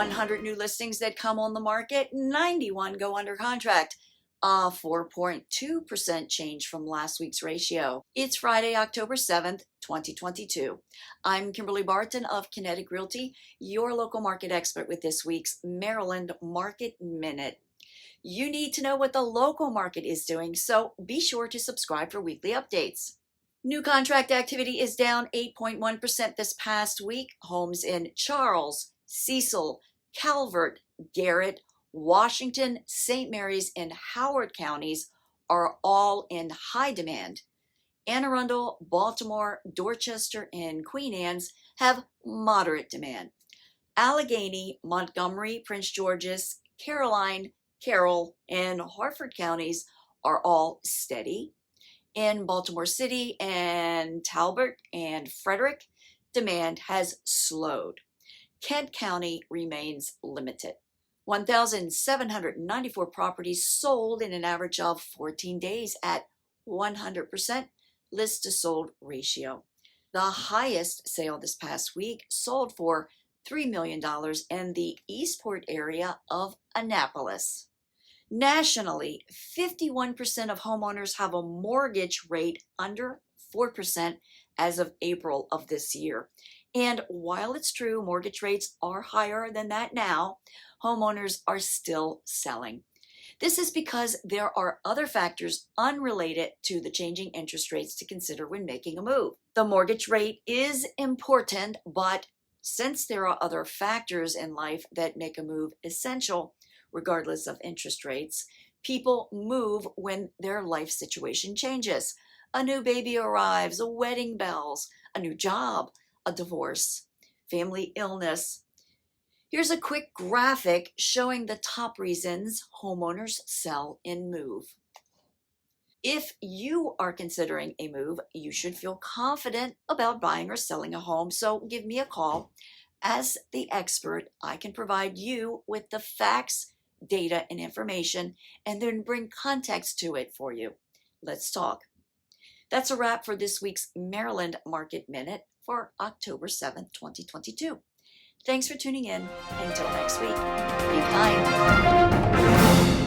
100 new listings that come on the market, 91 go under contract, a 4.2% change from last week's ratio. It's Friday, October 7th, 2022. I'm Kimberly Barton of Kinetic Realty, your local market expert with this week's Maryland Market Minute. You need to know what the local market is doing, so be sure to subscribe for weekly updates. New contract activity is down 8.1% this past week. Homes in Charles, Cecil, Calvert, Garrett, Washington, St. Mary's, and Howard counties are all in high demand. Arundel, Baltimore, Dorchester, and Queen Annes have moderate demand. Allegany, Montgomery, Prince George's, Carroll, and Harford counties are all steady. In Baltimore City and Talbot and Frederick, demand has slowed. Kent County remains limited. 1,794 properties sold in an average of 14 days at 100% list to sold ratio. The highest sale this past week sold for $3 million in the Eastport area of Annapolis. Nationally, 51% of homeowners have a mortgage rate under 4% as of April of this year. And while it's true mortgage rates are higher than that now, homeowners are still selling. This is because there are other factors unrelated to the changing interest rates to consider when making a move. The mortgage rate is important, but since there are other factors in life that make a move essential, regardless of interest rates, people move when their life situation changes. A new baby arrives, a wedding bells, a new job, a divorce, family illness. Here's a quick graphic showing the top reasons homeowners sell and move. If you are considering a move, you should feel confident about buying or selling a home, so give me a call. As the expert, I can provide you with the facts, data, and information, and then bring context to it for you. Let's talk. That's a wrap for this week's Maryland Market Minute for October 7th, 2022. Thanks for tuning in. Until next week, be kind.